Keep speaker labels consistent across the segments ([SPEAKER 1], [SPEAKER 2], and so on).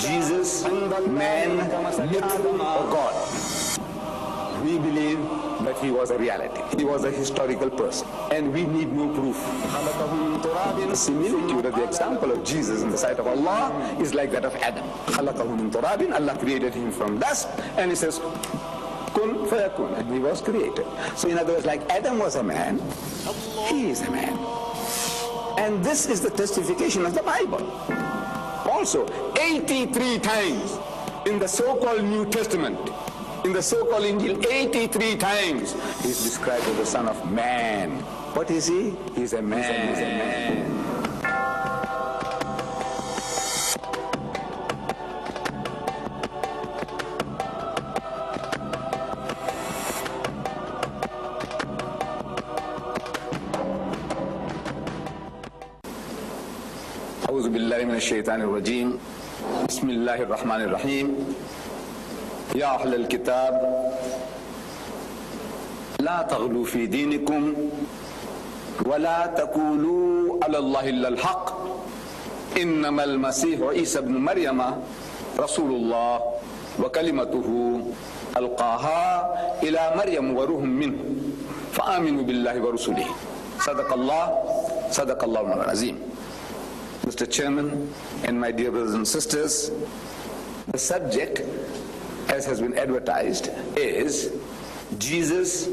[SPEAKER 1] Jesus, man, myth, or God. We believe that he was a reality. He was a historical person. And we need no proof. The similitude of the example of Jesus in the sight of Allah is like that of Adam. Allah created him from dust, and he says, kun fayakun, and he was created. So in other words, like Adam was a man, he is a man. And this is the testification of the Bible. Also, 83 times in the so-called New Testament, in the so-called Injil, 83 times he's described as the Son of Man. What is he? He's a man. He's a man. أعوذ بالله من الشيطان الرجيم بسم الله الرحمن الرحيم يا أهل الكتاب لا تغلوا في دينكم ولا تقولوا على الله إلا الحق إنما المسيح عيسى ابن مريم رسول الله وكلمته ألقاها إلى مريم وروح منه فآمنوا بالله ورسوله صدق الله العظيم. Mr. Chairman and my dear brothers and sisters, the subject, as has been advertised, is Jesus,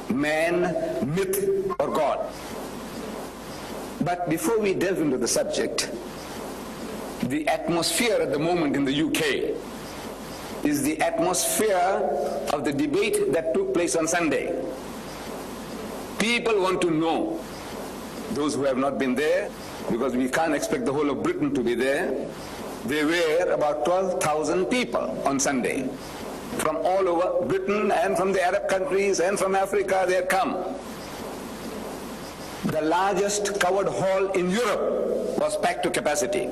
[SPEAKER 1] man, myth, or God. But before we delve into the subject, the atmosphere at the moment in the UK is the atmosphere of the debate that took place on Sunday. People want to know, those who have not been there, because we can't expect the whole of Britain to be there. There were about 12,000 people on Sunday from all over Britain and from the Arab countries and from Africa. They had come. The largest covered hall in Europe was packed to capacity.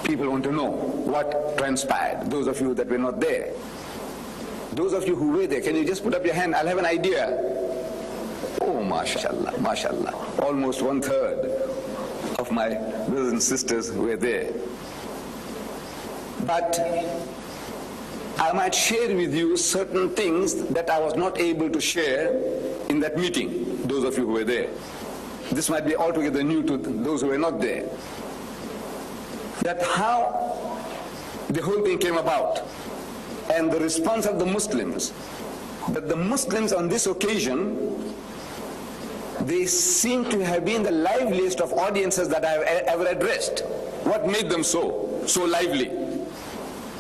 [SPEAKER 1] People want to know what transpired, those of you that were not there. Those of you who were there, can you just put up your hand? I'll have an idea. Oh, mashallah, mashallah. Almost 1/3 of my brothers and sisters were there. But I might share with you certain things that I was not able to share in that meeting, those of you who were there. This might be altogether new to those who were not there. That how the whole thing came about and the response of the Muslims. That the Muslims on this occasion, they seem to have been the liveliest of audiences that I have ever addressed. What made them so lively?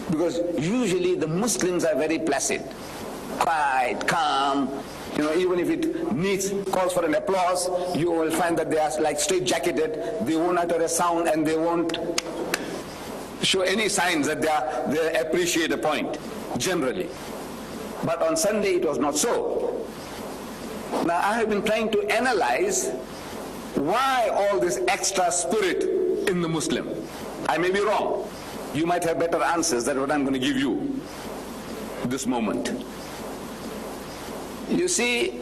[SPEAKER 1] Because usually the Muslims are very placid, quiet, calm. You know, even if it calls for an applause, you will find that they are like straight-jacketed. They won't utter a sound and they won't show any signs that they appreciate a point, generally. But on Sunday it was not so. Now I have been trying to analyze why all this extra spirit in the Muslim. I may be wrong. You might have better answers than what I'm going to give you this moment. You see,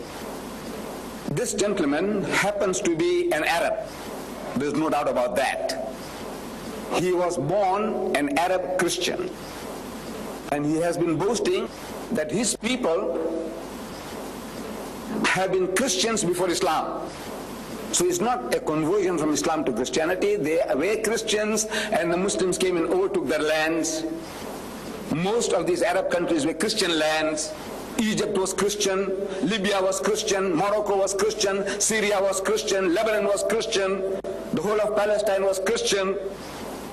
[SPEAKER 1] this gentleman happens to be an Arab. There's no doubt about that. He was born an Arab Christian. And he has been boasting that his people have been Christians before Islam. So it's not a conversion from Islam to Christianity. They were Christians and the Muslims came and overtook their lands. Most of these Arab countries were Christian lands. Egypt was Christian, Libya was Christian, Morocco was Christian, Syria was Christian, Lebanon was Christian, the whole of Palestine was Christian.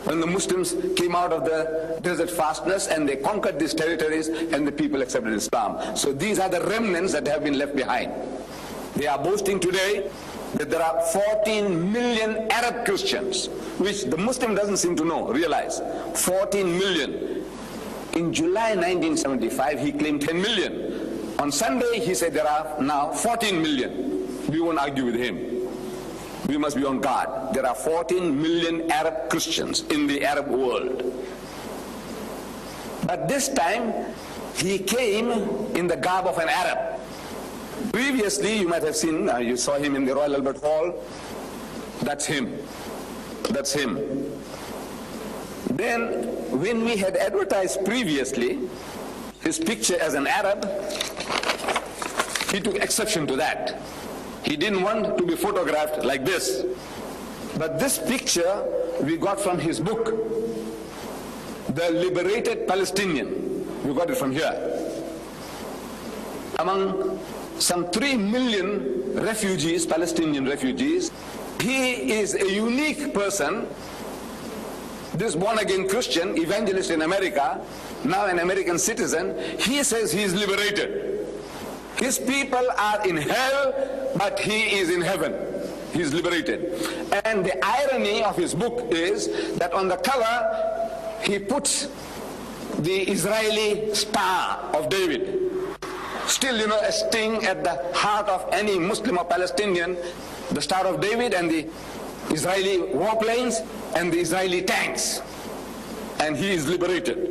[SPEAKER 1] When the Muslims came out of the desert fastness and they conquered these territories and the people accepted Islam. So these are the remnants that have been left behind. They are boasting today that there are 14 million Arab Christians, which the Muslim doesn't seem to realize. 14 million. In July 1975, he claimed 10 million. On Sunday, he said there are now 14 million. We won't argue with him. We must be on guard. There are 14 million Arab Christians in the Arab world. But this time, he came in the garb of an Arab. Previously, you might have seen, you saw him in the Royal Albert Hall. That's him. That's him. Then, when we had advertised previously his picture as an Arab, he took exception to that. He didn't want to be photographed like this. But this picture we got from his book, The Liberated Palestinian. We got it from here. Among some 3 million refugees, Palestinian refugees, he is a unique person. This born-again Christian evangelist in America, now an American citizen, he says he is liberated. His people are in hell, but he is in heaven. He is liberated. And the irony of his book is that on the cover, he puts the Israeli Star of David. Still, you know, a sting at the heart of any Muslim or Palestinian, the Star of David and the Israeli warplanes and the Israeli tanks. And he is liberated.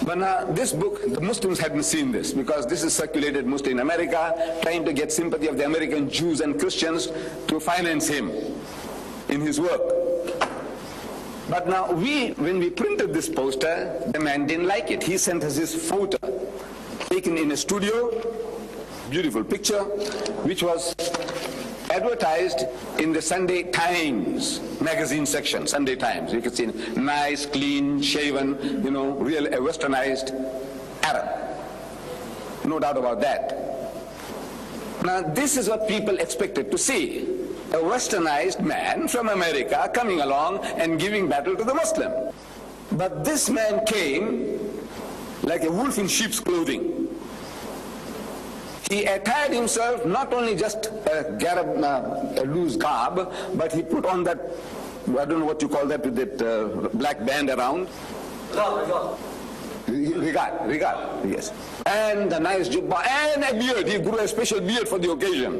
[SPEAKER 1] But now this book, the Muslims hadn't seen this, because this is circulated mostly in America, trying to get sympathy of the American Jews and Christians to finance him in his work. But now when we printed this poster, the man didn't like it. He sent us his photo, taken in a studio, beautiful picture, which was advertised in the Sunday Times magazine section, Sunday Times. You can see nice, clean, shaven, you know, real a westernized Arab. No doubt about that. Now this is what people expected to see. A westernized man from America coming along and giving battle to the Muslim. But this man came like a wolf in sheep's clothing. He attired himself not only just a loose garb, but he put on that, I don't know what you call that, with that black band around. Regard, yes. And a nice jubba and a beard. He grew a special beard for the occasion.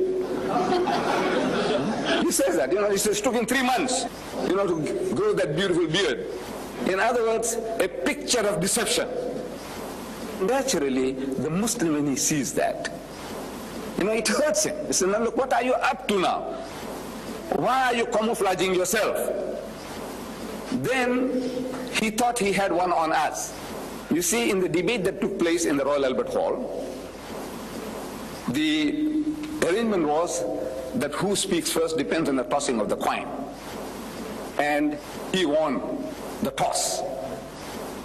[SPEAKER 1] He says that, you know, he says it took him 3 months, you know, to grow that beautiful beard. In other words, a picture of deception. Naturally, the Muslim, when he sees that, you know, it hurts him. He says, now look, what are you up to now? Why are you camouflaging yourself? Then he thought he had one on us. You see, in the debate that took place in the Royal Albert Hall, the arrangement was that who speaks first depends on the tossing of the coin. And he won the toss.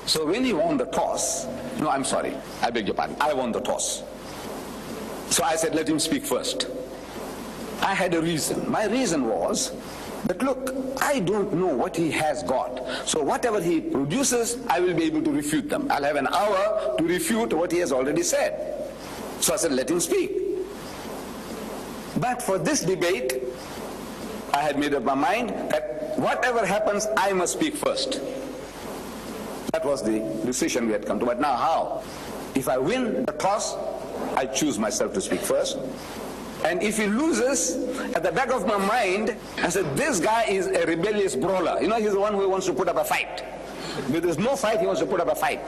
[SPEAKER 1] So when he won the toss, no, I'm sorry, I beg your pardon, I won the toss. So I said, let him speak first. I had a reason. My reason was that, look, I don't know what he has got. So whatever he produces, I will be able to refute them. I'll have an hour to refute what he has already said. So I said, let him speak. But for this debate, I had made up my mind that whatever happens, I must speak first. That was the decision we had come to. But now how? If I win the toss, I choose myself to speak first. And if he loses, at the back of my mind, I said, this guy is a rebellious brawler. You know, he's the one who wants to put up a fight. If there's no fight, he wants to put up a fight.